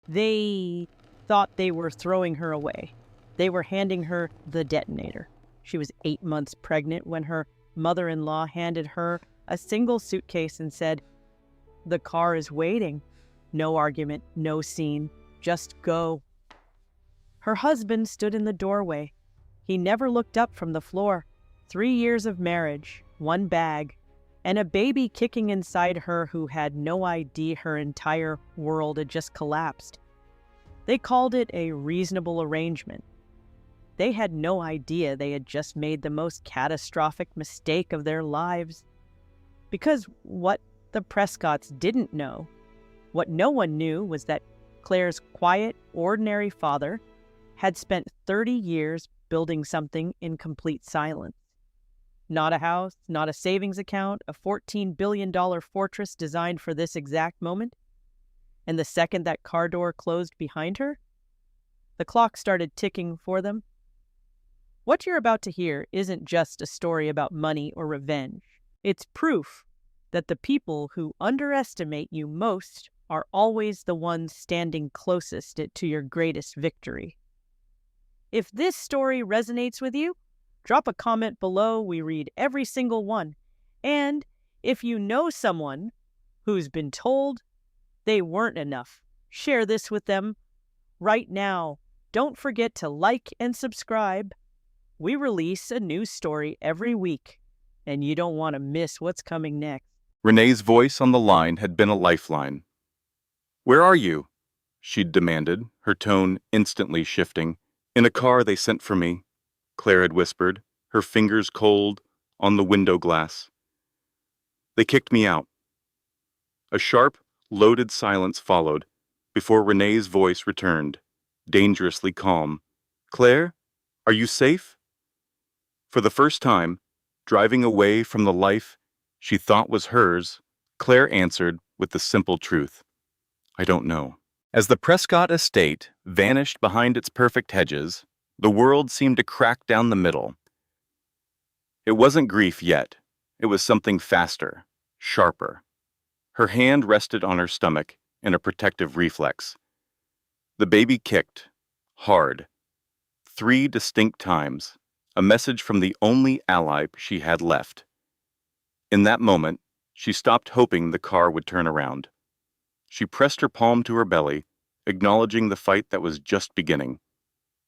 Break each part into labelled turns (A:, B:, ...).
A: They thought they were throwing her away. They were handing her the detonator. She was 8 months pregnant when her mother-in-law handed her a single suitcase and said, "The car is waiting." No argument, no scene, just go. Her husband stood in the doorway. He never looked up from the floor. 3 years of marriage, one bag, and a baby kicking inside her who had no idea her entire world had just collapsed. They called it a reasonable arrangement. They had no idea they had just made the most catastrophic mistake of their lives. Because what the Prescotts didn't know, what no one knew, was that Claire's quiet, ordinary father had spent 30 years building something in complete silence. Not a house, not a savings account, a $14 billion fortress designed for this exact moment. And the second that car door closed behind her, the clock started ticking for them. What you're about to hear isn't just a story about money or revenge. It's proof that the people who underestimate you most are always the ones standing closest to your greatest victory. If this story resonates with you, drop a comment below. We read every single one. And if you know someone who's been told they weren't enough, share this with them right now. Don't forget to like and subscribe. We release a new story every week, and you don't want to miss what's coming next.
B: Renee's voice on the line had been a lifeline. "Where are you?" she'd demanded, her tone instantly shifting. "In a car they sent for me," Claire had whispered, her fingers cold on the window glass. "They kicked me out." A sharp, loaded silence followed, before Renee's voice returned, dangerously calm. "Claire, are you safe?" For the first time, driving away from the life she thought was hers, Claire answered with the simple truth. "I don't know." As the Prescott estate vanished behind its perfect hedges, the world seemed to crack down the middle. It wasn't grief yet. It was something faster, sharper. Her hand rested on her stomach in a protective reflex. The baby kicked, hard, 3 distinct times, a message from the only ally she had left. In that moment, she stopped hoping the car would turn around. She pressed her palm to her belly, acknowledging the fight that was just beginning.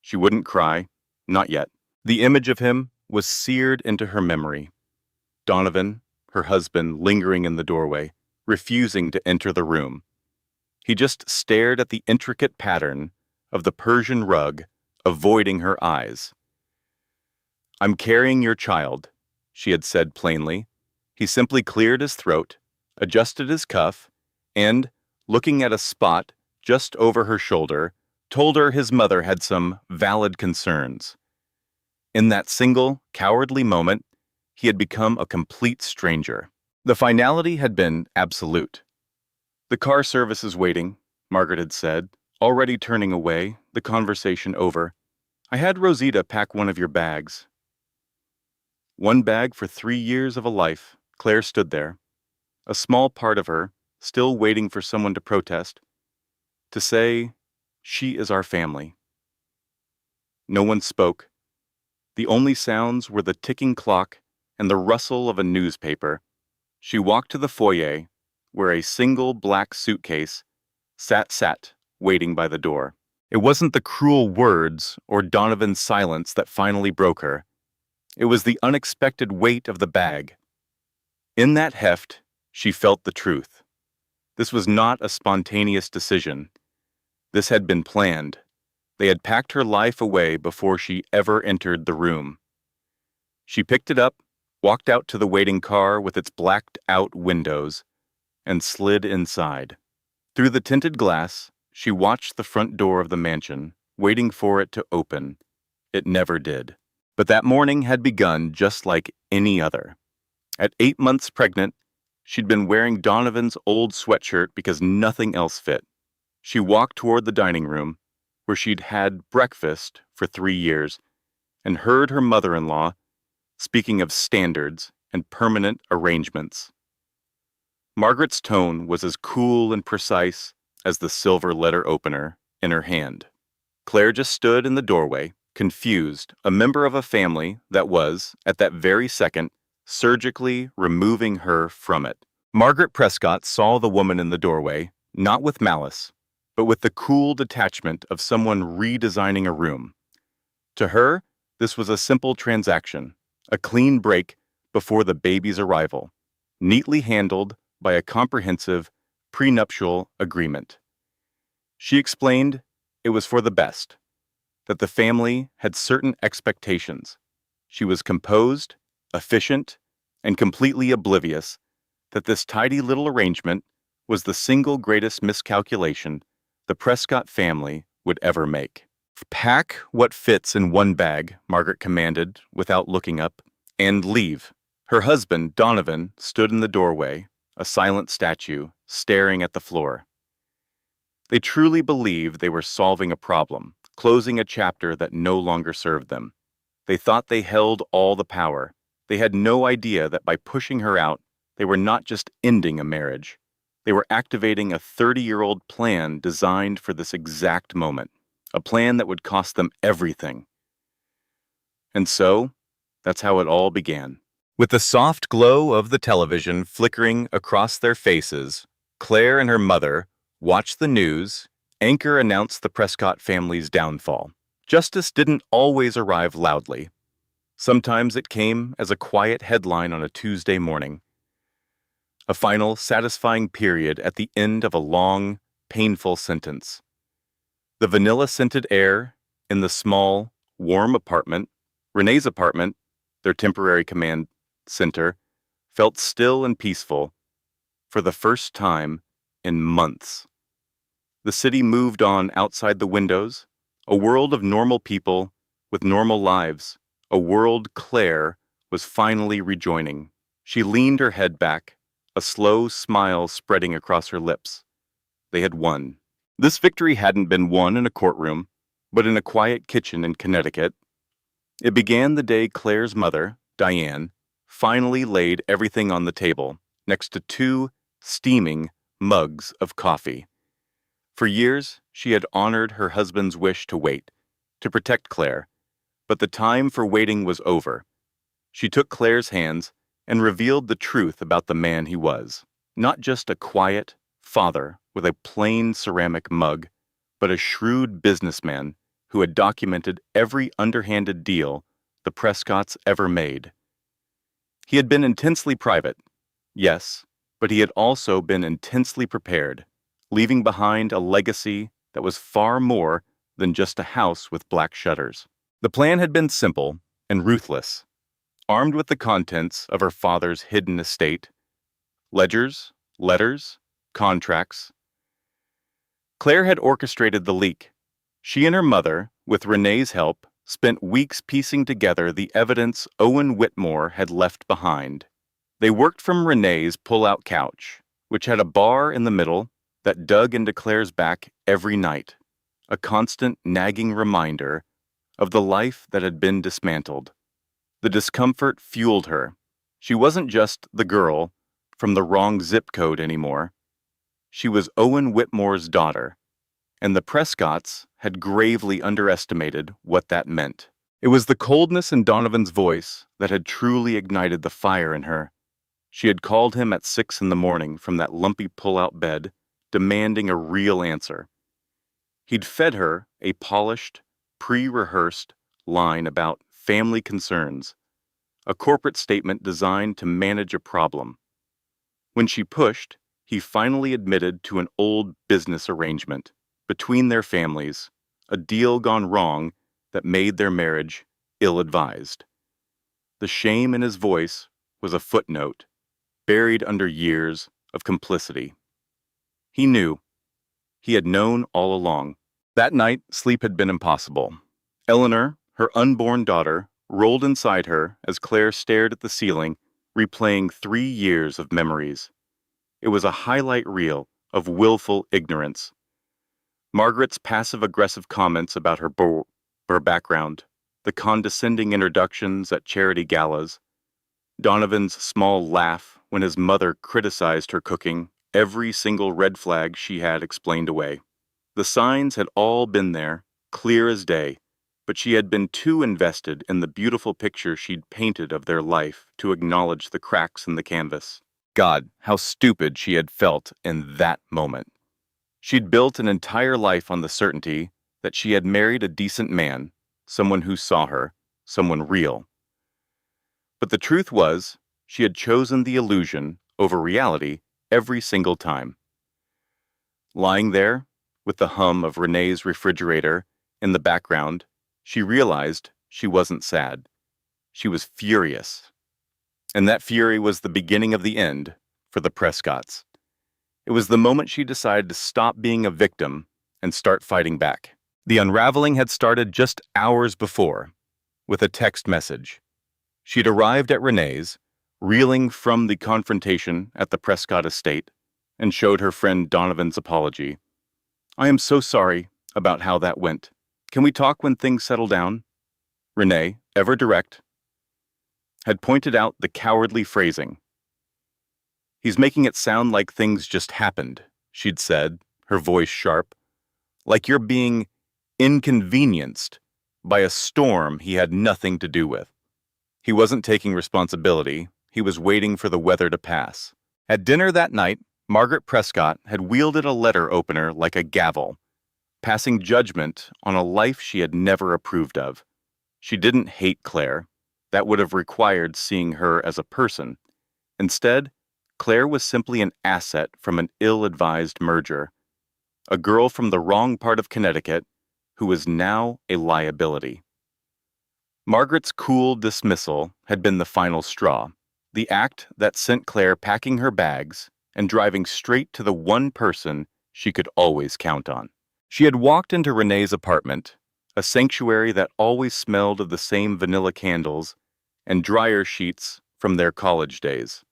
B: She wouldn't cry, not yet. The image of him was seared into her memory. Donovan, her husband, lingering in the doorway, refusing to enter the room. He just stared at the intricate pattern of the Persian rug, avoiding her eyes. "I'm carrying your child," she had said plainly. He simply cleared his throat, adjusted his cuff, and, looking at a spot just over her shoulder, told her his mother had some valid concerns. In that single, cowardly moment, he had become a complete stranger. The finality had been absolute. "The car service is waiting," Margaret had said, already turning away, the conversation over. "I had Rosita pack one of your bags." One bag for 3 years of a life. Claire stood there, a small part of her, still waiting for someone to protest, to say, "She is our family." No one spoke. The only sounds were the ticking clock and the rustle of a newspaper. She walked to the foyer, where a single black suitcase sat, waiting by the door. It wasn't the cruel words or Donovan's silence that finally broke her. It was the unexpected weight of the bag. In that heft, she felt the truth. This was not a spontaneous decision. This had been planned. They had packed her life away before she ever entered the room. She picked it up, walked out to the waiting car with its blacked-out windows, and slid inside. Through the tinted glass, she watched the front door of the mansion, waiting for it to open. It never did. But that morning had begun just like any other. At 8 months pregnant, she'd been wearing Donovan's old sweatshirt because nothing else fit. She walked toward the dining room, where she'd had breakfast for 3 years, and heard her mother-in-law speaking of standards and permanent arrangements. Margaret's tone was as cool and precise as the silver letter opener in her hand. Claire just stood in the doorway, confused, a member of a family that was, at that very second, surgically removing her from it. Margaret Prescott saw the woman in the doorway, not with malice, but with the cool detachment of someone redesigning a room. To her, this was a simple transaction, a clean break before the baby's arrival, neatly handled by a comprehensive prenuptial agreement. She explained it was for the best, that the family had certain expectations. She was composed, efficient, and completely oblivious that this tidy little arrangement was the single greatest miscalculation the Prescott family would ever make. Pack what fits in one bag, Margaret commanded without looking up, and leave. Her husband, Donovan, stood in the doorway, a silent statue, staring at the floor. They truly believed they were solving a problem, closing a chapter that no longer served them. They thought they held all the power. They had no idea that by pushing her out, they were not just ending a marriage. They were activating a 30-year-old plan designed for this exact moment, a plan that would cost them everything. And so, that's how it all began. With the soft glow of the television flickering across their faces, Claire and her mother watched the news. Anchor announced the Prescott family's downfall. Justice didn't always arrive loudly. Sometimes it came as a quiet headline on a Tuesday morning. A final, satisfying period at the end of a long, painful sentence. The vanilla-scented air in the small, warm apartment, Renee's apartment, their temporary command center, felt still and peaceful for the first time in months. The city moved on outside the windows, a world of normal people with normal lives, a world Claire was finally rejoining. She leaned her head back, a slow smile spreading across her lips. They had won. This victory hadn't been won in a courtroom, but in a quiet kitchen in Connecticut. It began the day Claire's mother, Diane, finally laid everything on the table, next to 2 steaming mugs of coffee. For years, she had honored her husband's wish to wait, to protect Claire, but the time for waiting was over. She took Claire's hands and revealed the truth about the man he was. Not just a quiet father with a plain ceramic mug, but a shrewd businessman who had documented every underhanded deal the Prescotts ever made. He had been intensely private, yes, but he had also been intensely prepared, leaving behind a legacy that was far more than just a house with black shutters. The plan had been simple and ruthless. Armed with the contents of her father's hidden estate, ledgers, letters, contracts, Claire had orchestrated the leak. She and her mother, with Renee's help, spent weeks piecing together the evidence Owen Whitmore had left behind. They worked from Renee's pull-out couch, which had a bar in the middle that dug into Claire's back every night, a constant nagging reminder of the life that had been dismantled. The discomfort fueled her. She wasn't just the girl from the wrong zip code anymore. She was Owen Whitmore's daughter, and the Prescotts had gravely underestimated what that meant. It was the coldness in Donovan's voice that had truly ignited the fire in her. She had called him at 6 a.m. from that lumpy pull-out bed, demanding a real answer. He'd fed her a polished, pre-rehearsed line about family concerns, a corporate statement designed to manage a problem. When she pushed, he finally admitted to an old business arrangement between their families, a deal gone wrong that made their marriage ill-advised. The shame in his voice was a footnote, buried under years of complicity. He knew. He had known all along. That night, sleep had been impossible. Eleanor, her unborn daughter, rolled inside her as Claire stared at the ceiling, replaying 3 years of memories. It was a highlight reel of willful ignorance. Margaret's passive-aggressive comments about her background, the condescending introductions at charity galas, Donovan's small laugh when his mother criticized her cooking, every single red flag she had explained away. The signs had all been there, clear as day, but she had been too invested in the beautiful picture she'd painted of their life to acknowledge the cracks in the canvas. God, how stupid she had felt in that moment. She'd built an entire life on the certainty that she had married a decent man, someone who saw her, someone real. But the truth was, she had chosen the illusion over reality every single time. Lying there, with the hum of Renee's refrigerator in the background, she realized she wasn't sad. She was furious. And that fury was the beginning of the end for the Prescotts. It was the moment she decided to stop being a victim and start fighting back. The unraveling had started just hours before, with a text message. She'd arrived at Renee's, reeling from the confrontation at the Prescott estate, and showed her friend Donovan's apology. "I am so sorry about how that went. Can we talk when things settle down?" Renee, ever direct, had pointed out the cowardly phrasing. "He's making it sound like things just happened," she'd said, her voice sharp, "like you're being inconvenienced by a storm he had nothing to do with." He wasn't taking responsibility. He was waiting for the weather to pass. At dinner that night, Margaret Prescott had wielded a letter opener like a gavel, passing judgment on a life she had never approved of. She didn't hate Claire. That would have required seeing her as a person. Instead, Claire was simply an asset from an ill-advised merger. A girl from the wrong part of Connecticut who was now a liability. Margaret's cool dismissal had been the final straw, the act that sent Claire packing her bags and driving straight to the one person she could always count on. She had walked into Renee's apartment, a sanctuary that always smelled of the same vanilla candles and dryer sheets from their college days.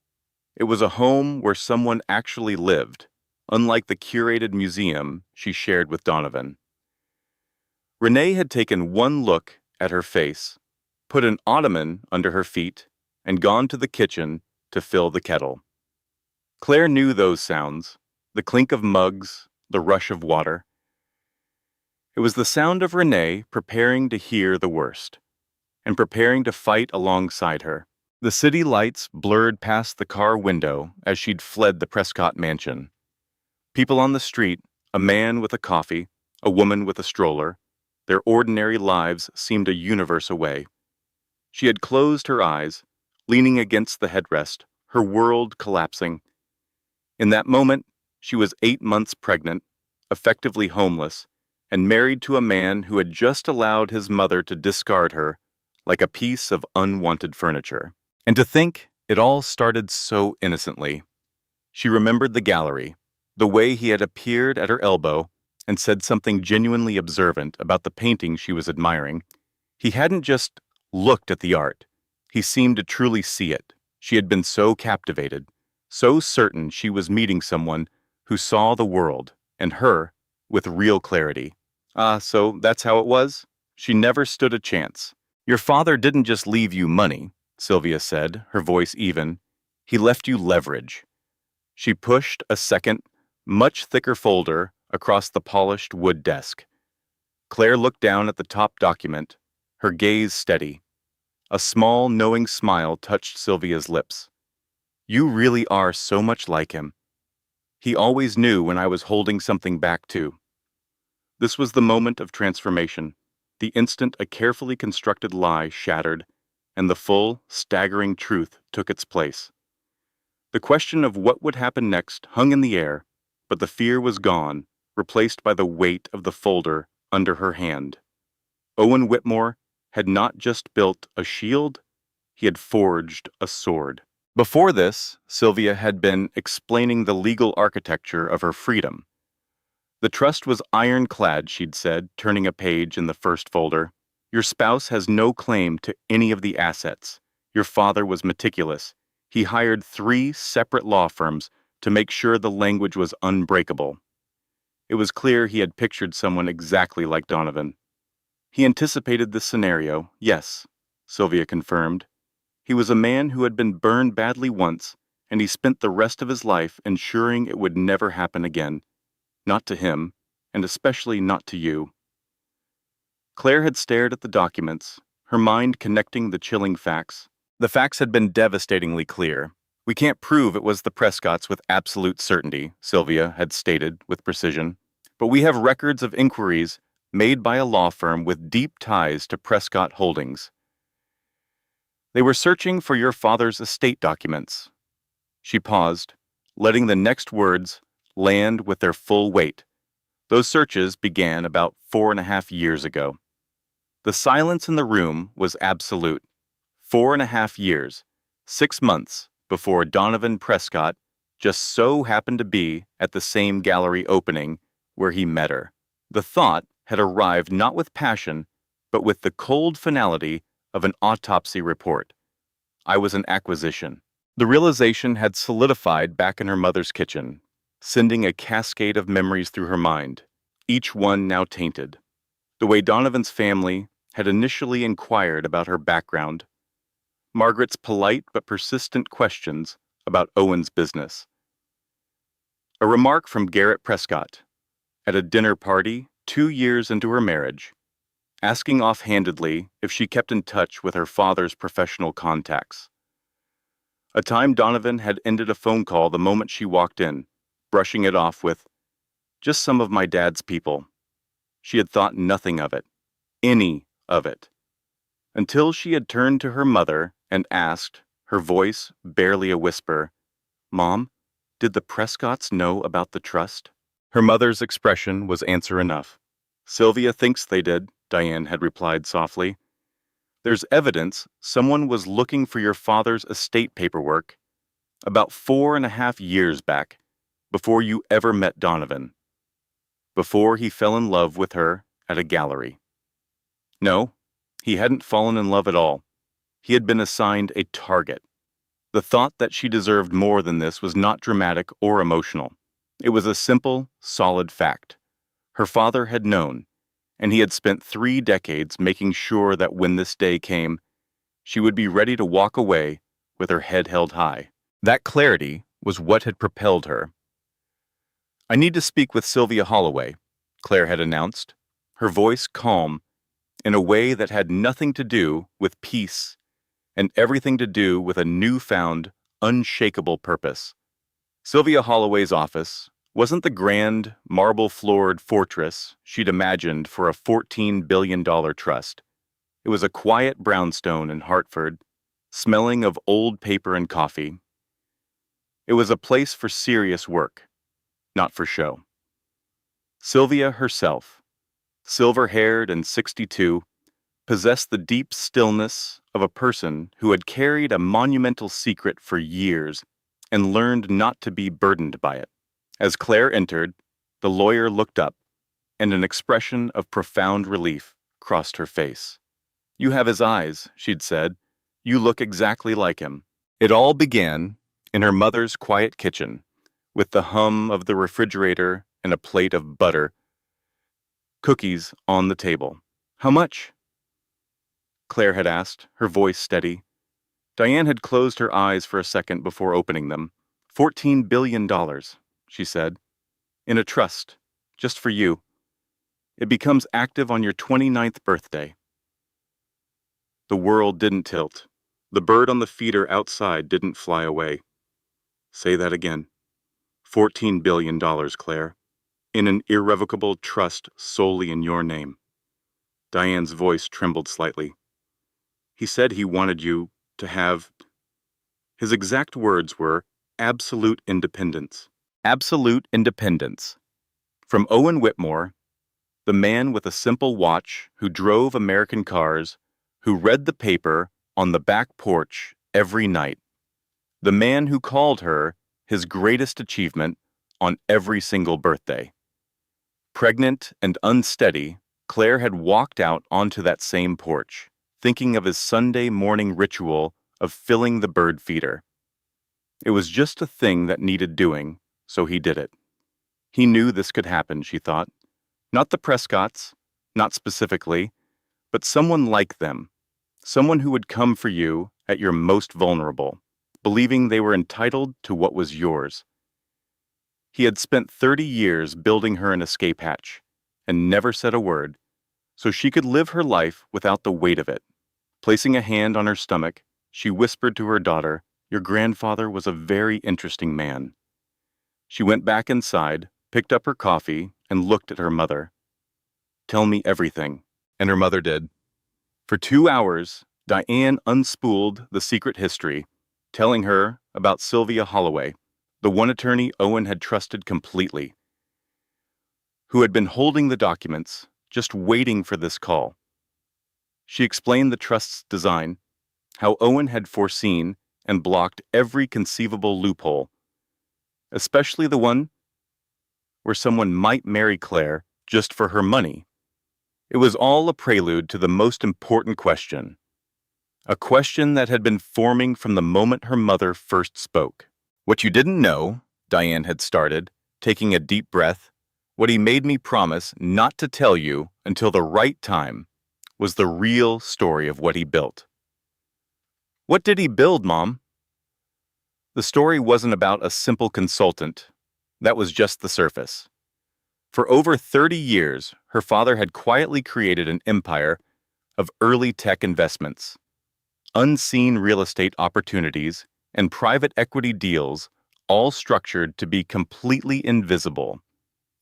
B: It was a home where someone actually lived, unlike the curated museum she shared with Donovan. Renee had taken one look at her face, put an ottoman under her feet, and gone to the kitchen to fill the kettle. Claire knew those sounds, the clink of mugs, the rush of water. It was the sound of Renee preparing to hear the worst, and preparing to fight alongside her. The city lights blurred past the car window as she'd fled the Prescott mansion. People on the street, a man with a coffee, a woman with a stroller, their ordinary lives seemed a universe away. She had closed her eyes, leaning against the headrest, her world collapsing. In that moment, she was 8 months pregnant, effectively homeless, and married to a man who had just allowed his mother to discard her like a piece of unwanted furniture. And to think it all started so innocently. She remembered the gallery, the way he had appeared at her elbow and said something genuinely observant about the painting she was admiring. He hadn't just looked at the art. He seemed to truly see it. She had been so captivated, so certain she was meeting someone who saw the world, and her, with real clarity. So that's how it was? She never stood a chance. "Your father didn't just leave you money," Sylvia said, her voice even. "He left you leverage." She pushed a second, much thicker folder across the polished wood desk. Claire looked down at the top document, her gaze steady. A small, knowing smile touched Sylvia's lips. "You really are so much like him. He always knew when I was holding something back, too." This was the moment of transformation, the instant a carefully constructed lie shattered, and the full, staggering truth took its place. The question of what would happen next hung in the air, but the fear was gone, replaced by the weight of the folder under her hand. Owen Whitmore had not just built a shield, he had forged a sword. Before this, Sylvia had been explaining the legal architecture of her freedom. The trust was ironclad, she'd said, turning a page in the first folder. Your spouse has no claim to any of the assets. Your father was meticulous. He hired 3 separate law firms to make sure the language was unbreakable. It was clear he had pictured someone exactly like Donovan. He anticipated this scenario, yes, Sylvia confirmed. He was a man who had been burned badly once and he spent the rest of his life ensuring it would never happen again. Not to him, and especially not to you. Claire had stared at the documents, her mind connecting the chilling facts. The facts had been devastatingly clear. We can't prove it was the Prescotts with absolute certainty, Sylvia had stated with precision. But we have records of inquiries made by a law firm with deep ties to Prescott Holdings. They were searching for your father's estate documents. She paused, letting the next words land with their full weight. Those searches began about 4.5 years ago. The silence in the room was absolute. 4.5 years, 6 months before Donovan Prescott just so happened to be at the same gallery opening where he met her. The thought had arrived not with passion, but with the cold finality of an autopsy report. I was an acquisition. The realization had solidified back in her mother's kitchen, sending a cascade of memories through her mind, each one now tainted. The way Donovan's family had initially inquired about her background, Margaret's polite but persistent questions about Owen's business. A remark from Garrett Prescott at a dinner party 2 years into her marriage, asking offhandedly if she kept in touch with her father's professional contacts. A time Donovan had ended a phone call the moment she walked in, brushing it off with, "Just some of my dad's people." She had thought nothing of it, any of it, until she had turned to her mother and asked, her voice barely a whisper, "Mom, did the Prescotts know about the trust?" Her mother's expression was answer enough. "Sylvia thinks they did," Diane had replied softly. "There's evidence someone was looking for your father's estate paperwork about 4.5 years back, before you ever met Donovan, before he fell in love with her at a gallery." No, he hadn't fallen in love at all. He had been assigned a target. The thought that she deserved more than this was not dramatic or emotional. It was a simple, solid fact. Her father had known, and he had spent 3 decades making sure that when this day came, she would be ready to walk away with her head held high. That clarity was what had propelled her. "I need to speak with Sylvia Holloway," Claire had announced, her voice calm, in a way that had nothing to do with peace and everything to do with a newfound, unshakable purpose. Sylvia Holloway's office wasn't the grand, marble-floored fortress she'd imagined for a $14 billion trust. It was a quiet brownstone in Hartford, smelling of old paper and coffee. It was a place for serious work, not for show. Sylvia herself, silver-haired and 62, possessed the deep stillness of a person who had carried a monumental secret for years and learned not to be burdened by it. As Claire entered, the lawyer looked up, and an expression of profound relief crossed her face. "You have his eyes," she'd said. "You look exactly like him." It all began in her mother's quiet kitchen, with the hum of the refrigerator and a plate of butter, cookies on the table. "How much?" Claire had asked, her voice steady. Diane had closed her eyes for a second before opening them. $14 billion, she said. "In a trust, just for you. It becomes active on your 29th birthday." The world didn't tilt. The bird on the feeder outside didn't fly away. "Say that again. $14 billion, Claire. In an irrevocable trust solely in your name." Diane's voice trembled slightly. "He said he wanted you to have..." His exact words were, "absolute independence." Absolute independence. From Owen Whitmore, the man with a simple watch who drove American cars, who read the paper on the back porch every night. The man who called her his greatest achievement on every single birthday. Pregnant and unsteady, Claire had walked out onto that same porch, thinking of his Sunday morning ritual of filling the bird feeder. It was just a thing that needed doing, so he did it. He knew this could happen, she thought. Not the Prescotts, not specifically, but someone like them. Someone who would come for you at your most vulnerable. believing they were entitled to what was yours. He had spent 30 years building her an escape hatch, and never said a word, so she could live her life without the weight of it. Placing a hand on her stomach, she whispered to her daughter, "Your grandfather was a very interesting man." She went back inside, picked up her coffee, and looked at her mother. "Tell me everything," and her mother did. For 2 hours, Diane unspooled the secret history, telling her about Sylvia Holloway, the one attorney Owen had trusted completely, who had been holding the documents, just waiting for this call. She explained the trust's design, how Owen had foreseen and blocked every conceivable loophole, especially the one where someone might marry Claire just for her money. It was all a prelude to the most important question, a question that had been forming from the moment her mother first spoke. "What you didn't know," Diane had started, taking a deep breath, "what he made me promise not to tell you until the right time, was the real story of what he built." "What did he build, Mom?" The story wasn't about a simple consultant. That was just the surface. For over 30 years, her father had quietly created an empire of early tech investments, unseen real estate opportunities, and private equity deals, all structured to be completely invisible.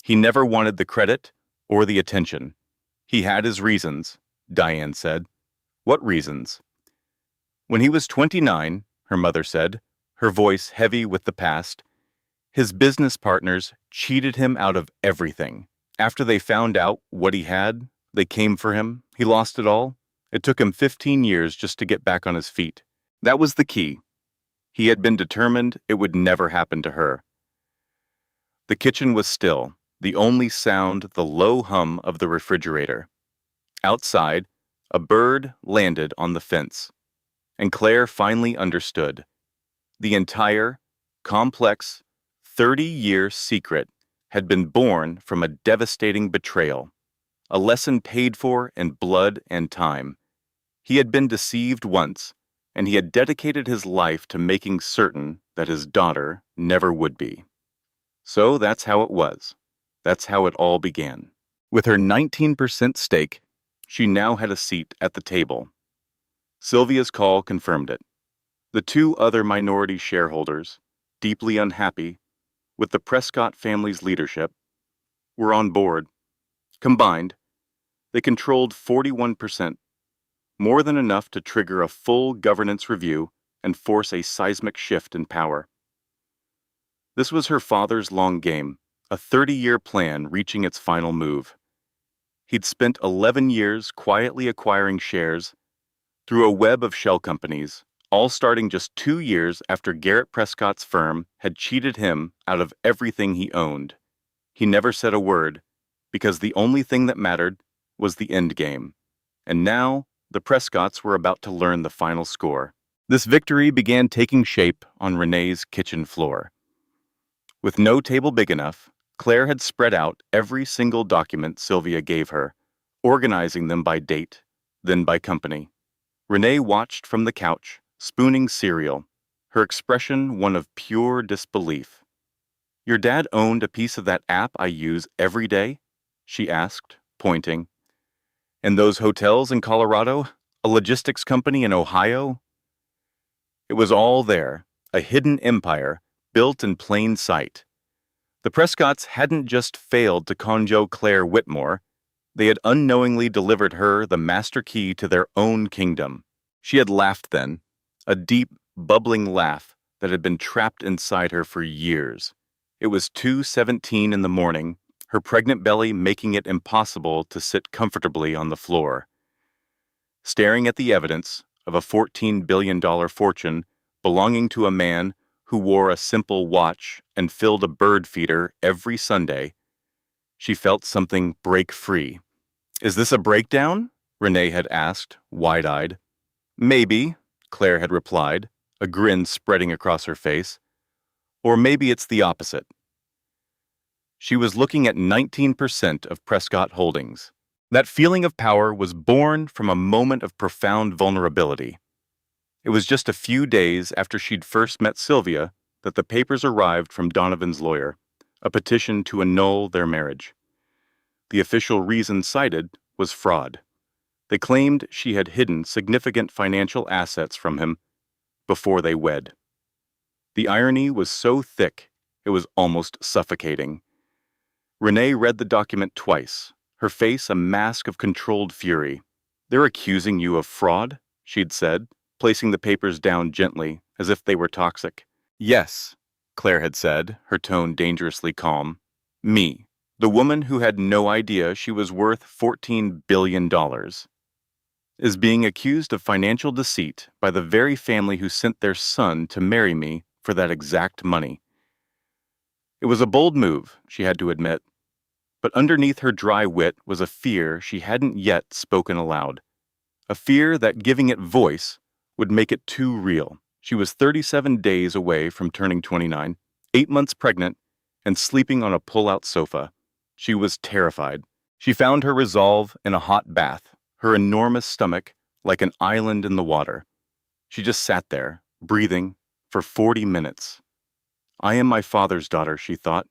B: He never wanted the credit or the attention. He had his reasons, Diane said. "What reasons?" "When he was 29, her mother said, her voice heavy with the past, his business partners cheated him out of everything. After they found out what he had, they came for him. He lost it all. It took him 15 years just to get back on his feet. That was the key. He had been determined it would never happen to her." The kitchen was still, the only sound the low hum of the refrigerator. Outside, a bird landed on the fence, and Claire finally understood. The entire, complex, 30-year secret had been born from a devastating betrayal, a lesson paid for in blood and time. He had been deceived once, and he had dedicated his life to making certain that his daughter never would be. So that's how it was. That's how it all began. With her 19% stake, she now had a seat at the table. Sylvia's call confirmed it. The two other minority shareholders, deeply unhappy with the Prescott family's leadership, were on board. Combined, they controlled 41%, more than enough to trigger a full governance review and force a seismic shift in power. This was her father's long game, a 30-year plan reaching its final move. He'd spent 11 years quietly acquiring shares through a web of shell companies, all starting just 2 years after Garrett Prescott's firm had cheated him out of everything he owned. He never said a word, because the only thing that mattered was the end game. And now, the Prescotts were about to learn the final score. This victory began taking shape on Renee's kitchen floor. With no table big enough, Claire had spread out every single document Sylvia gave her, organizing them by date, then by company. Renee watched from the couch, spooning cereal, her expression one of pure disbelief. "Your dad owned a piece of that app I use every day?" she asked, pointing. "And those hotels in Colorado? A logistics company in Ohio?" It was all there, a hidden empire, built in plain sight. The Prescotts hadn't just failed to conjure Claire Whitmore, they had unknowingly delivered her the master key to their own kingdom. She had laughed then, a deep, bubbling laugh that had been trapped inside her for years. It was 2:17 in the morning, her pregnant belly making it impossible to sit comfortably on the floor. Staring at the evidence of a $14 billion fortune belonging to a man who wore a simple watch and filled a bird feeder every Sunday, she felt something break free. "Is this a breakdown?" Renee had asked, wide-eyed. "Maybe," Claire had replied, a grin spreading across her face. "Or maybe it's the opposite." She was looking at 19% of Prescott Holdings. That feeling of power was born from a moment of profound vulnerability. It was just a few days after she'd first met Sylvia that the papers arrived from Donovan's lawyer, a petition to annul their marriage. The official reason cited was fraud. They claimed she had hidden significant financial assets from him before they wed. The irony was so thick, it was almost suffocating. Renee read the document twice, her face a mask of controlled fury. "They're accusing you of fraud?" she'd said, placing the papers down gently, as if they were toxic. "Yes," Claire had said, her tone dangerously calm. "Me, the woman who had no idea she was worth $14 billion, is being accused of financial deceit by the very family who sent their son to marry me for that exact money." It was a bold move, she had to admit, but underneath her dry wit was a fear she hadn't yet spoken aloud. A fear that giving it voice would make it too real. She was 37 days away from turning 29, 8 months pregnant, and sleeping on a pull-out sofa. She was terrified. She found her resolve in a hot bath, her enormous stomach like an island in the water. She just sat there, breathing, for 40 minutes. "I am my father's daughter," she thought.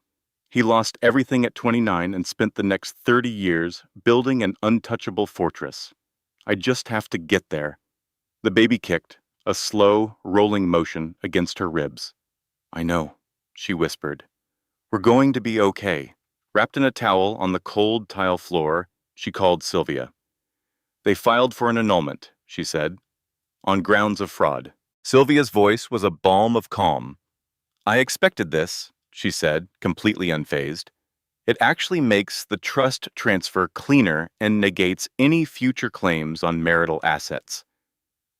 B: "He lost everything at 29 and spent the next 30 years building an untouchable fortress. I just have to get there." The baby kicked, a slow, rolling motion against her ribs. "I know," she whispered. "We're going to be okay." Wrapped in a towel on the cold tile floor, she called Sylvia. "They filed for an annulment," she said, "on grounds of fraud." Sylvia's voice was a balm of calm. "I expected this," she said, completely unfazed. "It actually makes the trust transfer cleaner and negates any future claims on marital assets."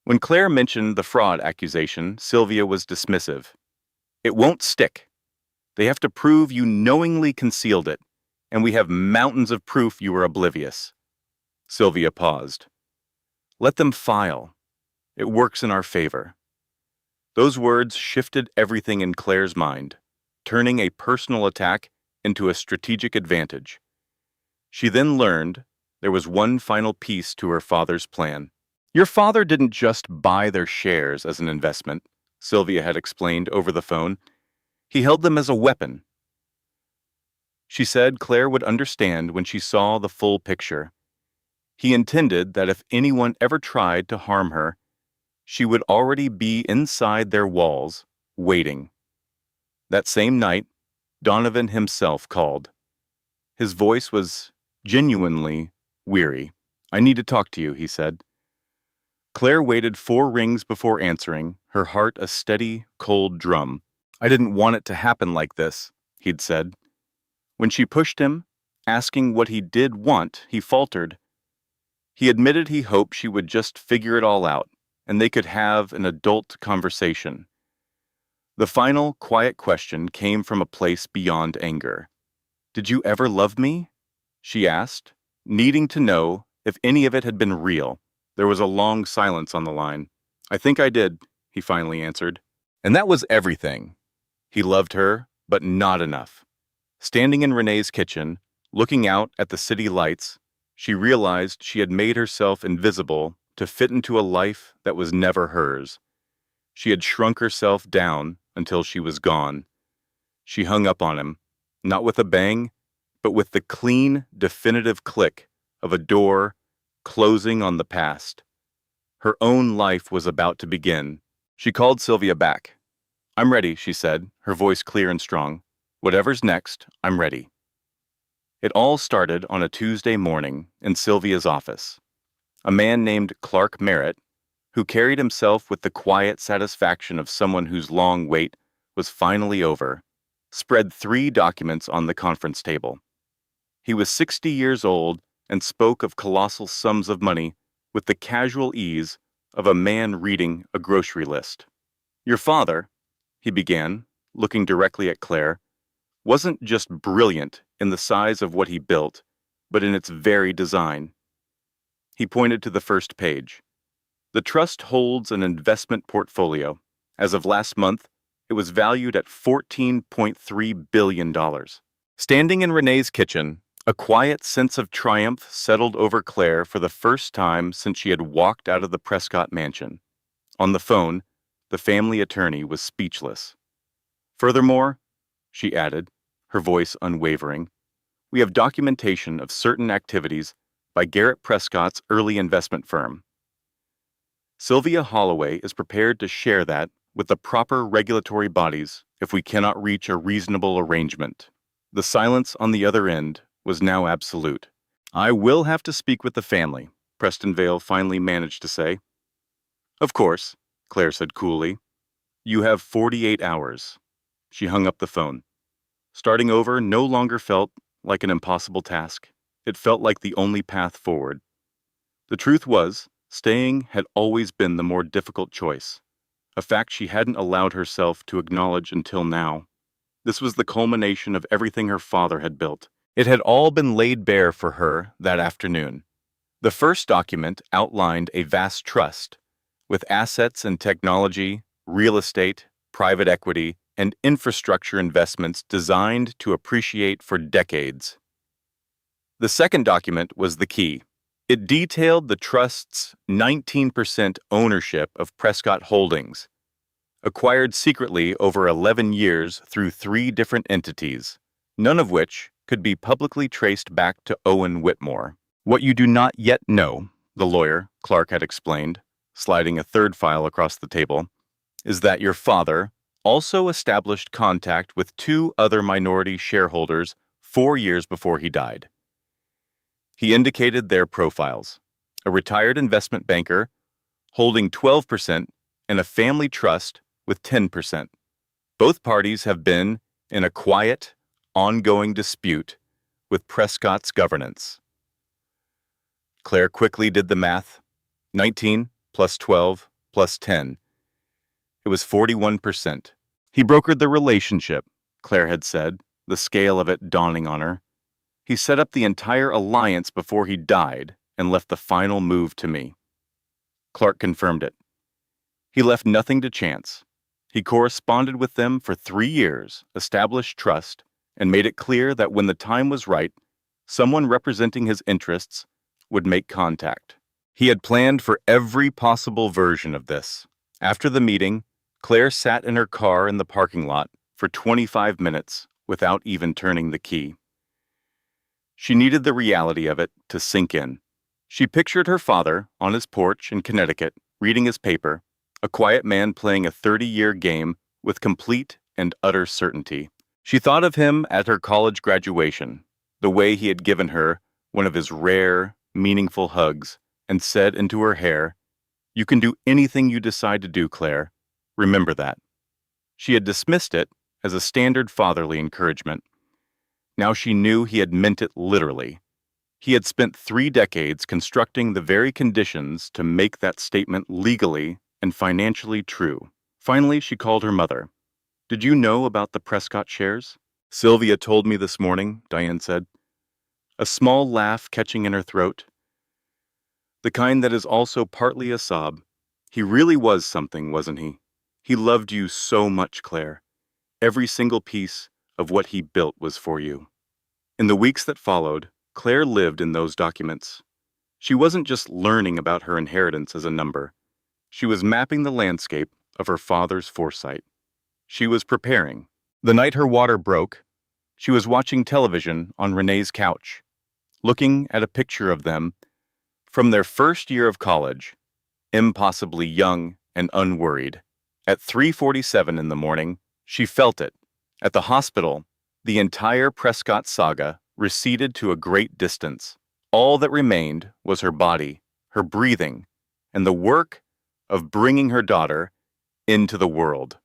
B: When Claire mentioned the fraud accusation, Sylvia was dismissive. "It won't stick. They have to prove you knowingly concealed it, and we have mountains of proof you were oblivious." Sylvia paused. "Let them file. It works in our favor." Those words shifted everything in Claire's mind, turning a personal attack into a strategic advantage. She then learned there was one final piece to her father's plan. "Your father didn't just buy their shares as an investment," Sylvia had explained over the phone. "He held them as a weapon." She said Claire would understand when she saw the full picture. He intended that if anyone ever tried to harm her, she would already be inside their walls, waiting. That same night, Donovan himself called. His voice was genuinely weary. "I need to talk to you," he said. Claire waited 4 rings before answering, her heart a steady, cold drum. "I didn't want it to happen like this," he'd said. When she pushed him, asking what he did want, he faltered. He admitted he hoped she would just figure it all out, and they could have an adult conversation. The final, quiet question came from a place beyond anger. "Did you ever love me?" she asked, needing to know if any of it had been real. There was a long silence on the line. "I think I did," he finally answered. And that was everything. He loved her, but not enough. Standing in Renee's kitchen, looking out at the city lights, she realized she had made herself invisible to fit into a life that was never hers. She had shrunk herself down until she was gone. She hung up on him, not with a bang, but with the clean, definitive click of a door closing on the past. Her own life was about to begin. She called Sylvia back. "I'm ready," she said, her voice clear and strong. "Whatever's next, I'm ready." It all started on a Tuesday morning in Sylvia's office. A man named Clark Merritt, who carried himself with the quiet satisfaction of someone whose long wait was finally over, spread 3 documents on the conference table. He was 60 years old and spoke of colossal sums of money with the casual ease of a man reading a grocery list. "Your father," he began, looking directly at Claire, "wasn't just brilliant in the size of what he built, but in its very design." He pointed to the first page. "The trust holds an investment portfolio. As of last month, it was valued at $14.3 billion. Standing in Renee's kitchen, a quiet sense of triumph settled over Claire for the first time since she had walked out of the Prescott mansion. On the phone, the family attorney was speechless. Furthermore, she added, her voice unwavering, we have documentation of certain activities by Garrett Prescott's early investment firm. Sylvia Holloway is prepared to share that with the proper regulatory bodies if we cannot reach a reasonable arrangement. The silence on the other end was now absolute. I will have to speak with the family, Preston Vale finally managed to say. Of course, Claire said coolly. You have 48 hours. She hung up the phone. Starting over no longer felt like an impossible task. It felt like the only path forward. The truth was, staying had always been the more difficult choice, a fact she hadn't allowed herself to acknowledge until now. This was the culmination of everything her father had built. It had all been laid bare for her that afternoon. The first document outlined a vast trust, with assets in technology, real estate, private equity, and infrastructure investments designed to appreciate for decades. The second document was the key. It detailed the trust's 19% ownership of Prescott Holdings, acquired secretly over 11 years through 3 different entities, none of which could be publicly traced back to Owen Whitmore. What you do not yet know, the lawyer, Clark had explained, sliding a third file across the table, is that your father also established contact with 2 other minority shareholders 4 years before he died. He indicated their profiles: a retired investment banker holding 12% and a family trust with 10%. Both parties have been in a quiet, ongoing dispute with Prescott's governance. Claire quickly did the math. 19 plus 12 plus 10. It was 41%. He brokered the relationship, Claire had said, the scale of it dawning on her. He set up the entire alliance before he died and left the final move to me. Clark confirmed it. He left nothing to chance. He corresponded with them for 3 years, established trust, and made it clear that when the time was right, someone representing his interests would make contact. He had planned for every possible version of this. After the meeting, Claire sat in her car in the parking lot for 25 minutes without even turning the key. She needed the reality of it to sink in. She pictured her father on his porch in Connecticut, reading his paper, a quiet man playing a 30-year game with complete and utter certainty. She thought of him at her college graduation, the way he had given her one of his rare, meaningful hugs and said into her hair, "You can do anything you decide to do, Claire. Remember that." She had dismissed it as a standard fatherly encouragement. Now she knew he had meant it literally. He had spent 3 decades constructing the very conditions to make that statement legally and financially true. Finally, she called her mother. "Did you know about the Prescott shares?" "Sylvia told me this morning," Diane said, a small laugh catching in her throat. The kind that is also partly a sob. "He really was something, wasn't he? He loved you so much, Claire. Every single piece of what he built was for you." In the weeks that followed, Claire lived in those documents. She wasn't just learning about her inheritance as a number. She was mapping the landscape of her father's foresight. She was preparing. The night her water broke, she was watching television on Renee's couch, looking at a picture of them from their first year of college, impossibly young and unworried. At 3:47 in the morning, she felt it. At the hospital, the entire Prescott saga receded to a great distance. All that remained was her body, her breathing, and the work of bringing her daughter into the world.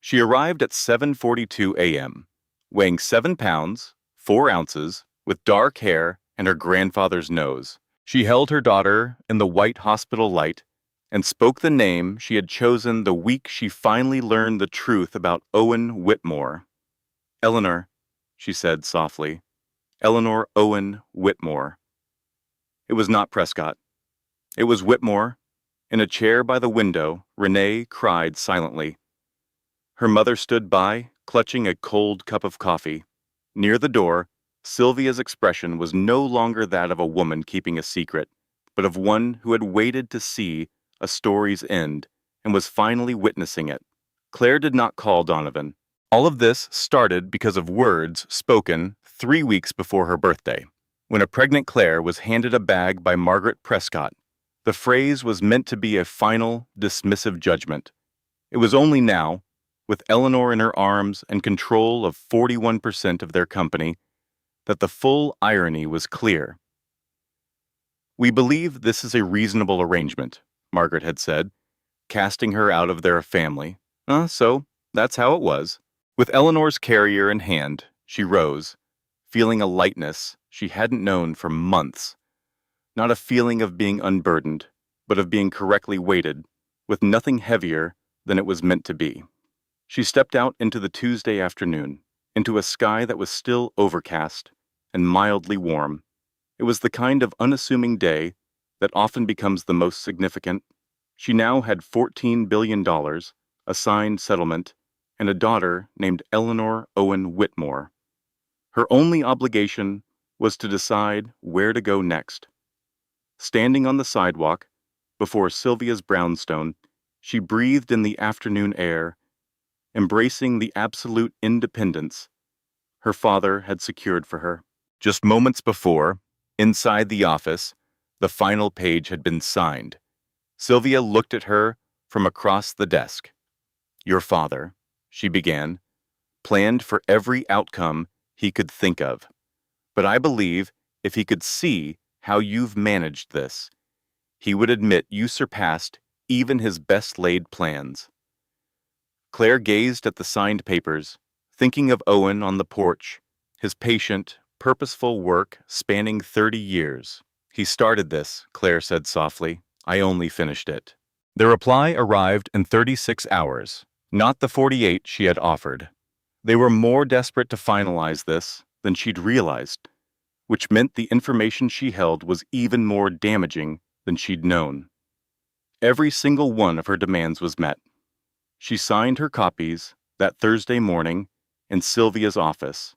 B: She arrived at 7:42 a.m., weighing 7 pounds, 4 ounces, with dark hair and her grandfather's nose. She held her daughter in the white hospital light and spoke the name she had chosen the week she finally learned the truth about Owen Whitmore. "Eleanor," she said softly. "Eleanor Owen Whitmore." It was not Prescott. It was Whitmore. In a chair by the window, Renee cried silently. Her mother stood by, clutching a cold cup of coffee. Near the door, Sylvia's expression was no longer that of a woman keeping a secret, but of one who had waited to see a story's end and was finally witnessing it. Claire did not call Donovan. All of this started because of words spoken 3 weeks before her birthday, when a pregnant Claire was handed a bag by Margaret Prescott. The phrase was meant to be a final, dismissive judgment. It was only now, with Eleanor in her arms and control of 41% of their company, that the full irony was clear. "We believe this is a reasonable arrangement," Margaret had said, casting her out of their family. So that's how it was. With Eleanor's carrier in hand, she rose, feeling a lightness she hadn't known for months. Not a feeling of being unburdened, but of being correctly weighted, with nothing heavier than it was meant to be. She stepped out into the Tuesday afternoon, into a sky that was still overcast and mildly warm. It was the kind of unassuming day that often becomes the most significant. She now had $14 billion, a signed settlement, and a daughter named Eleanor Owen Whitmore. Her only obligation was to decide where to go next. Standing on the sidewalk, before Sylvia's brownstone, she breathed in the afternoon air, embracing the absolute independence her father had secured for her. Just moments before, inside the office, the final page had been signed. Sylvia looked at her from across the desk. "Your father," she began, "planned for every outcome he could think of. But I believe if he could see how you've managed this, he would admit you surpassed even his best-laid plans." Claire gazed at the signed papers, thinking of Owen on the porch, his patient, purposeful work spanning 30 years. "He started this," Claire said softly. "I only finished it." The reply arrived in 36 hours, not the 48 she had offered. They were more desperate to finalize this than she'd realized, which meant the information she held was even more damaging than she'd known. Every single one of her demands was met. She signed her copies that Thursday morning in Sylvia's office,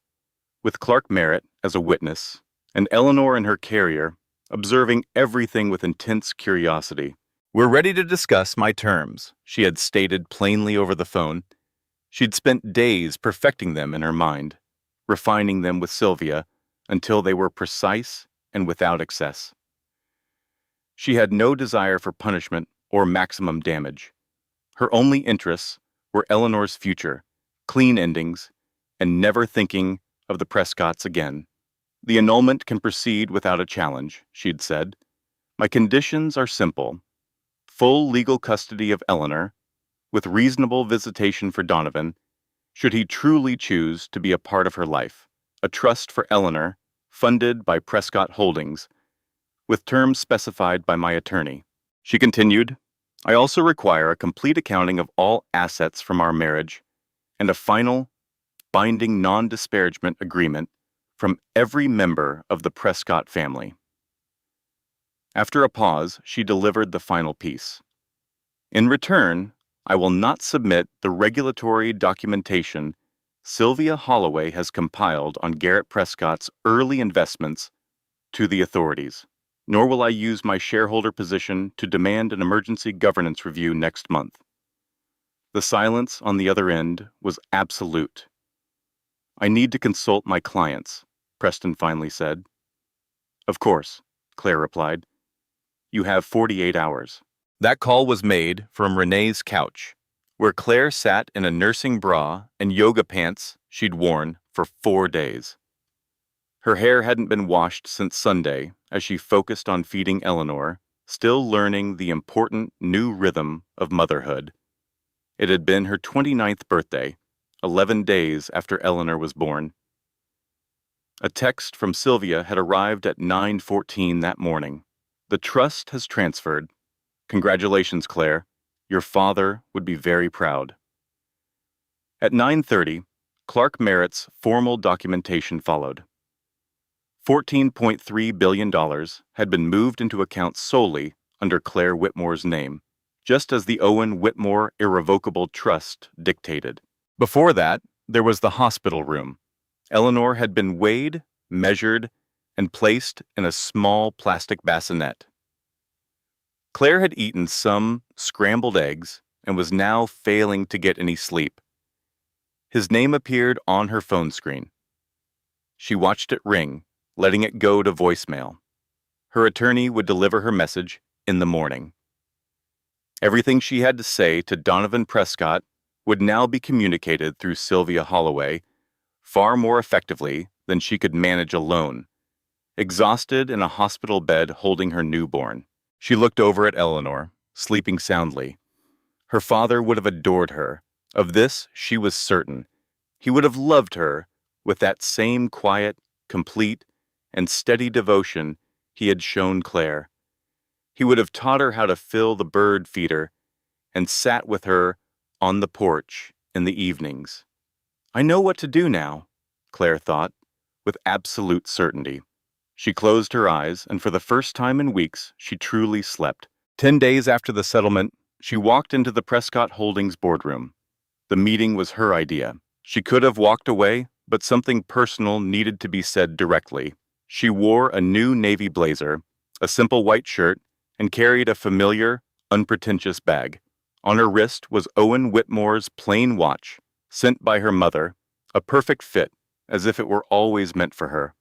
B: with Clark Merritt as a witness, and Eleanor and her carrier observing everything with intense curiosity. "We're ready to discuss my terms," she had stated plainly over the phone. She'd spent days perfecting them in her mind, refining them with Sylvia until they were precise and without excess. She had no desire for punishment or maximum damage. Her only interests were Eleanor's future, clean endings, and never thinking of the Prescotts again. "The annulment can proceed without a challenge," she'd said. "My conditions are simple: full legal custody of Eleanor, with reasonable visitation for Donovan, should he truly choose to be a part of her life, a trust for Eleanor, funded by Prescott Holdings, with terms specified by my attorney." She continued, "I also require a complete accounting of all assets from our marriage and a final, binding non-disparagement agreement from every member of the Prescott family." After a pause, she delivered the final piece. "In return, I will not submit the regulatory documentation Sylvia Holloway has compiled on Garrett Prescott's early investments to the authorities, nor will I use my shareholder position to demand an emergency governance review next month." The silence on the other end was absolute. "I need to consult my clients," Preston finally said. "Of course," Claire replied. "You have 48 hours." That call was made from Renee's couch, where Claire sat in a nursing bra and yoga pants she'd worn for 4 days. Her hair hadn't been washed since Sunday as she focused on feeding Eleanor, still learning the important new rhythm of motherhood. It had been her 29th birthday, 11 days after Eleanor was born. A text from Sylvia had arrived at 9:14 that morning. "The trust has transferred. Congratulations, Claire. Your father would be very proud." At 9:30, Clark Merritt's formal documentation followed. $14.3 billion had been moved into accounts solely under Claire Whitmore's name, just as the Owen Whitmore Irrevocable Trust dictated. Before that, there was the hospital room. Eleanor had been weighed, measured, and placed in a small plastic bassinet. Claire had eaten some scrambled eggs and was now failing to get any sleep. His name appeared on her phone screen. She watched it ring, letting it go to voicemail. Her attorney would deliver her message in the morning. Everything she had to say to Donovan Prescott would now be communicated through Sylvia Holloway far more effectively than she could manage alone. Exhausted in a hospital bed holding her newborn, she looked over at Eleanor, sleeping soundly. Her father would have adored her. Of this she was certain. He would have loved her with that same quiet, complete, and steady devotion he had shown Claire. He would have taught her how to fill the bird feeder and sat with her on the porch in the evenings. I know what to do now, Claire thought, with absolute certainty. She closed her eyes, and for the first time in weeks, she truly slept. 10 days after the settlement, she walked into the Prescott Holdings boardroom. The meeting was her idea. She could have walked away, but something personal needed to be said directly. She wore a new navy blazer, a simple white shirt, and carried a familiar, unpretentious bag. On her wrist was Owen Whitmore's plain watch, sent by her mother, a perfect fit, as if it were always meant for her.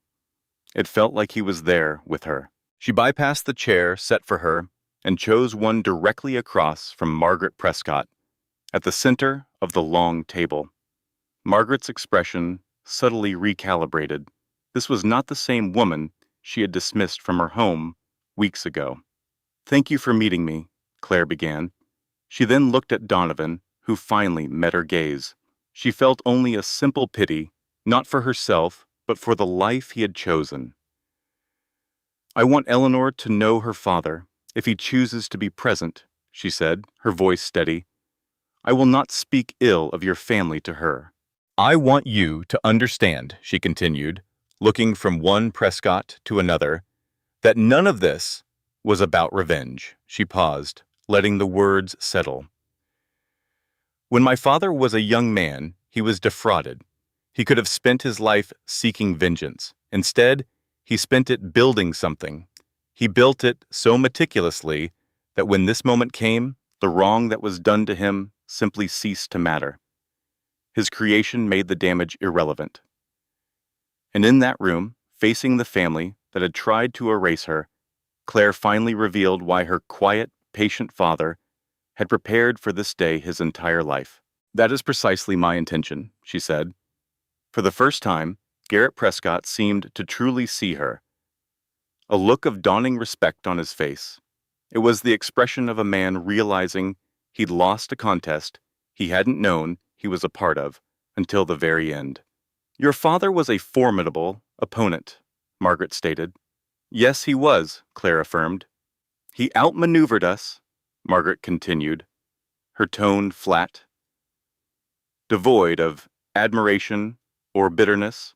B: It felt like he was there with her. She bypassed the chair set for her and chose one directly across from Margaret Prescott, at the center of the long table. Margaret's expression subtly recalibrated. This was not the same woman she had dismissed from her home weeks ago. Thank you for meeting me, Claire began. She then looked at Donovan, who finally met her gaze. She felt only a simple pity, not for herself, but for the life he had chosen. I want Eleanor to know her father, if he chooses to be present, she said, her voice steady. I will not speak ill of your family to her. I want you to understand, she continued, looking from one Prescott to another, that none of this was about revenge. She paused, letting the words settle. When my father was a young man, he was defrauded. He could have spent his life seeking vengeance. Instead, he spent it building something. He built it so meticulously that when this moment came, the wrong that was done to him simply ceased to matter. His creation made the damage irrelevant. And in that room, facing the family that had tried to erase her, Claire finally revealed why her quiet, patient father had prepared for this day his entire life. That is precisely my intention, she said. For the first time, Garrett Prescott seemed to truly see her. A look of dawning respect on his face. It was the expression of a man realizing he'd lost a contest he hadn't known he was a part of until the very end. Your father was a formidable opponent, Margaret stated. Yes, he was, Claire affirmed. He outmaneuvered us, Margaret continued, her tone flat, devoid of admiration or bitterness.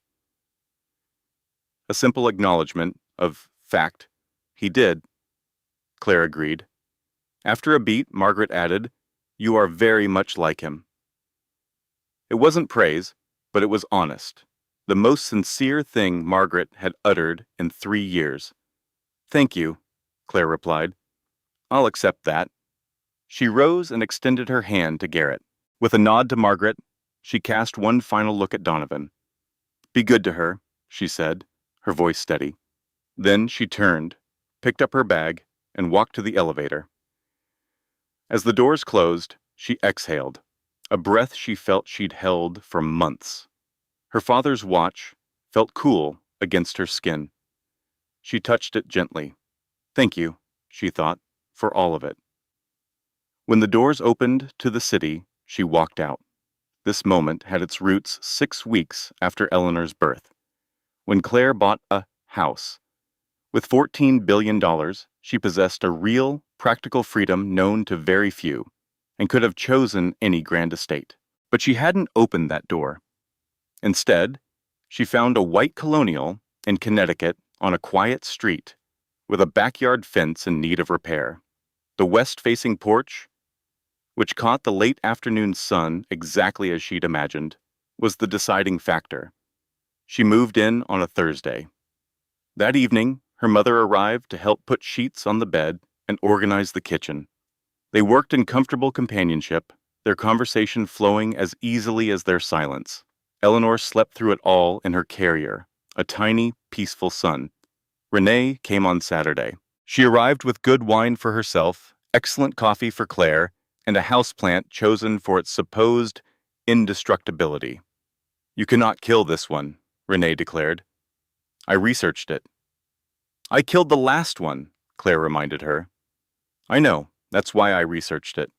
B: A simple acknowledgement of fact. He did, Claire agreed. After a beat, Margaret added, You are very much like him. It wasn't praise, but it was honest. The most sincere thing Margaret had uttered in 3 years. Thank you, Claire replied. I'll accept that. She rose and extended her hand to Garrett. With a nod to Margaret, she cast one final look at Donovan. Be good to her, she said, her voice steady. Then she turned, picked up her bag, and walked to the elevator. As the doors closed, she exhaled, a breath she felt she'd held for months. Her father's watch felt cool against her skin. She touched it gently. Thank you, she thought, for all of it. When the doors opened to the city, she walked out. This moment had its roots 6 weeks after Eleanor's birth, when Claire bought a house. With $14 billion, she possessed a real, practical freedom known to very few, and could have chosen any grand estate. But she hadn't opened that door. Instead, she found a white colonial in Connecticut on a quiet street, with a backyard fence in need of repair. The west-facing porch, which caught the late afternoon sun exactly as she'd imagined, was the deciding factor. She moved in on a Thursday. That evening, her mother arrived to help put sheets on the bed and organize the kitchen. They worked in comfortable companionship, their conversation flowing as easily as their silence. Eleanor slept through it all in her carrier, a tiny, peaceful son. Renee came on Saturday. She arrived with good wine for herself, excellent coffee for Claire, and a houseplant chosen for its supposed indestructibility. "You cannot kill this one," Renee declared. "I researched it." "I killed the last one," Claire reminded her. "I know, that's why I researched it."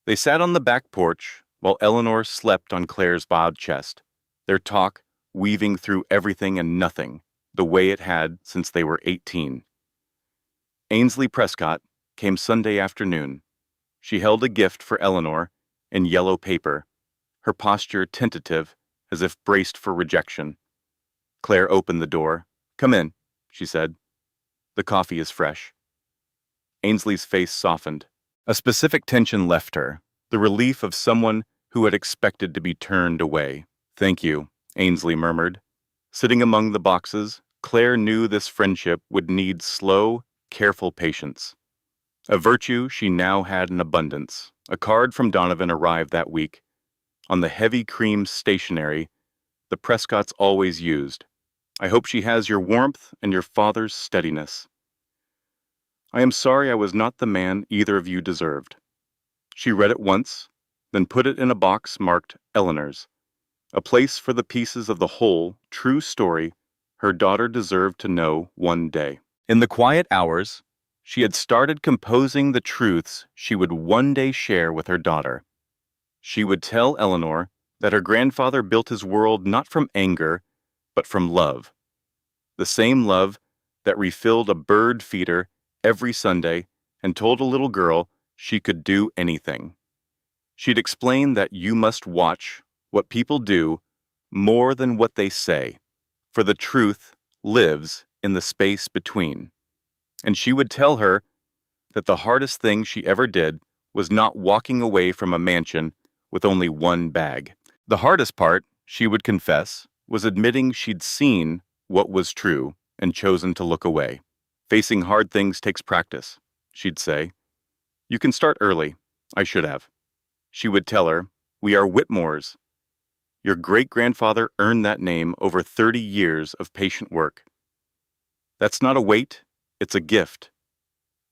B: They sat on the back porch while Eleanor slept on Claire's bowed chest, their talk weaving through everything and nothing, the way it had since they were 18. Ainsley Prescott came Sunday afternoon. She held a gift for Eleanor in yellow paper, her posture tentative as if braced for rejection. Claire opened the door. "Come in," she said. "The coffee is fresh." Ainsley's face softened. A specific tension left her, the relief of someone who had expected to be turned away. "Thank you," Ainsley murmured. Sitting among the boxes, Claire knew this friendship would need slow, careful patience. A virtue she now had in abundance. A card from Donovan arrived that week. On the heavy cream stationery the Prescotts always used. "I hope she has your warmth and your father's steadiness. I am sorry I was not the man either of you deserved." She read it once, then put it in a box marked Eleanor's, a place for the pieces of the whole, true story her daughter deserved to know one day. In the quiet hours, she had started composing the truths she would one day share with her daughter. She would tell Eleanor that her grandfather built his world not from anger, but from love. The same love that refilled a bird feeder every Sunday and told a little girl she could do anything. She'd explain that you must watch what people do more than what they say, for the truth lives in the space between. And she would tell her that the hardest thing she ever did was not walking away from a mansion with only one bag. The hardest part, she would confess, was admitting she'd seen what was true and chosen to look away. "Facing hard things takes practice," she'd say. "You can start early. I should have." She would tell her, "We are Whitmores. Your great-grandfather earned that name over 30 years of patient work. That's not a weight, it's a gift."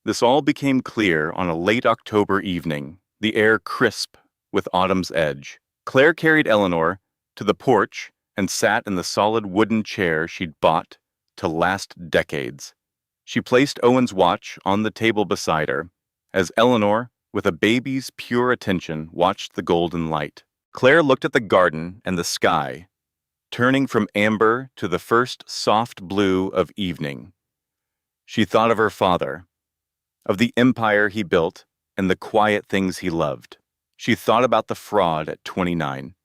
B: This all became clear on a late October evening, the air crisp with autumn's edge. Claire carried Eleanor to the porch and sat in the solid wooden chair she'd bought to last decades. She placed Owen's watch on the table beside her, as Eleanor, with a baby's pure attention, watched the golden light. Claire looked at the garden and the sky, turning from amber to the first soft blue of evening. She thought of her father, of the empire he built and the quiet things he loved. She thought about the fraud at 29,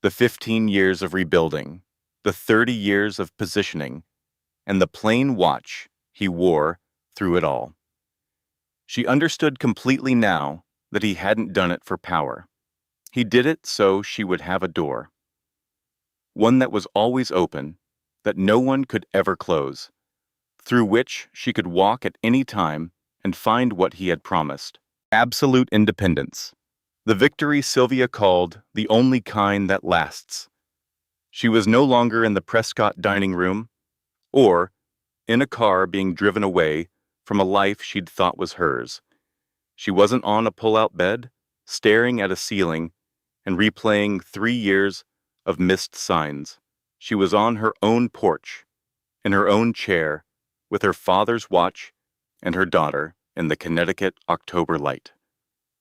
B: the 15 years of rebuilding, the 30 years of positioning, and the plain watch he wore through it all. She understood completely now that he hadn't done it for power. He did it so she would have a door, one that was always open, that no one could ever close, through which she could walk at any time and find what he had promised. Absolute independence. The victory Sylvia called the only kind that lasts. She was no longer in the Prescott dining room, or in a car being driven away from a life she'd thought was hers. She wasn't on a pull-out bed, staring at a ceiling and replaying 3 years of missed signs. She was on her own porch, in her own chair, with her father's watch and her daughter in the Connecticut October light.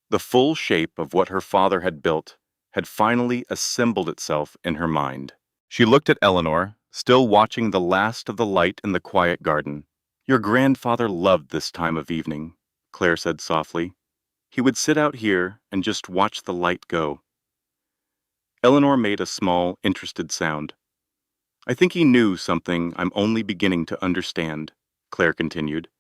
B: The full shape of what her father had built had finally assembled itself in her mind. She looked at Eleanor, still watching the last of the light in the quiet garden. "Your grandfather loved this time of evening," Claire said softly. "He would sit out here and just watch the light go." Eleanor made a small, interested sound. "I think he knew something I'm only beginning to understand," Claire continued.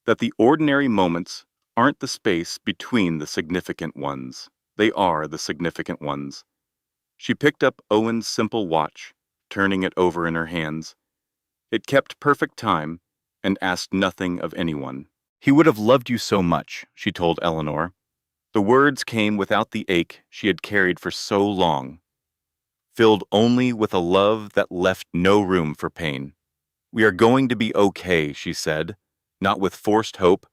B: "That the ordinary moments aren't the space between the significant ones. They are the significant ones." She picked up Owen's simple watch, turning it over in her hands. It kept perfect time and asked nothing of anyone. He would have loved you so much, she told Eleanor. The words came without the ache she had carried for so long, filled only with a love that left no room for pain. We are going to be okay, she said, not with forced hope,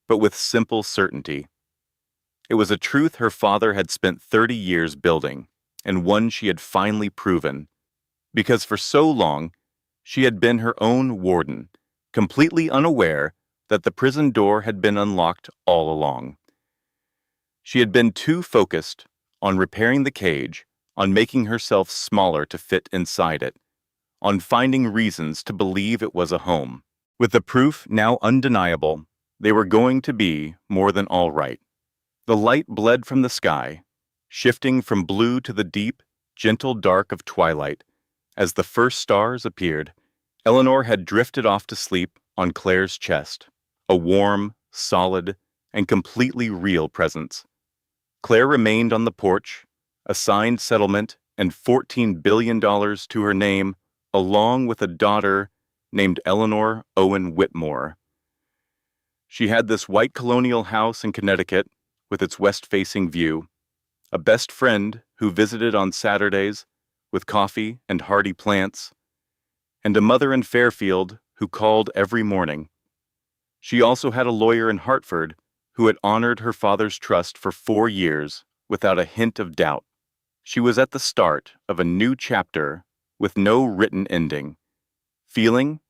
B: but with simple certainty. It was a truth her father had spent 30 years building, and one she had finally proven, because for so long she had been her own warden, completely unaware that the prison door had been unlocked all along. She had been too focused on repairing the cage, on making herself smaller to fit inside it, on finding reasons to believe it was a home. With the proof now undeniable, they were going to be more than all right. The light bled from the sky, shifting from blue to the deep, gentle dark of twilight. As the first stars appeared, Eleanor had drifted off to sleep on Claire's chest, a warm, solid, and completely real presence. Claire remained on the porch, a signed settlement and $14 billion to her name, along with a daughter named Eleanor Owen Whitmore. She had this white colonial house in Connecticut with its west-facing view, a best friend who visited on Saturdays with coffee and hardy plants, and a mother in Fairfield who called every morning. She also had a lawyer in Hartford who had honored her father's trust for 4 years without a hint of doubt. She was at the start of a new chapter with no written ending, feeling,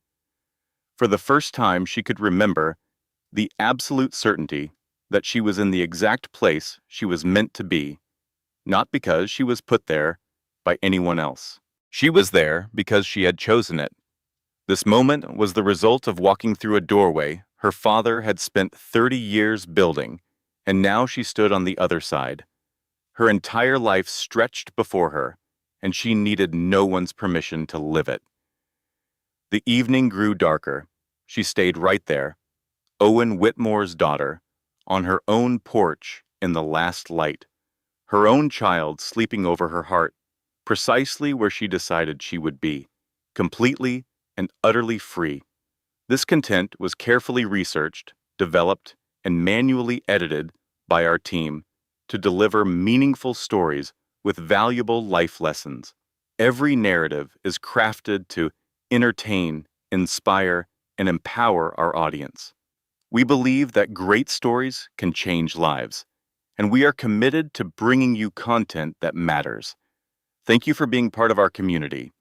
B: for the first time she could remember, the absolute certainty that she was in the exact place she was meant to be, not because she was put there by anyone else. She was there because she had chosen it. This moment was the result of walking through a doorway her father had spent 30 years building, and now she stood on the other side. Her entire life stretched before her, and she needed no one's permission to live it. The evening grew darker. She stayed right there, Owen Whitmore's daughter, on her own porch in the last light, her own child sleeping over her heart, precisely where she decided she would be, completely and utterly free. This content was carefully researched, developed, and manually edited by our team to deliver meaningful stories with valuable life lessons. Every narrative is crafted to entertain, inspire, and empower our audience. We believe that great stories can change lives, and we are committed to bringing you content that matters. Thank you for being part of our community.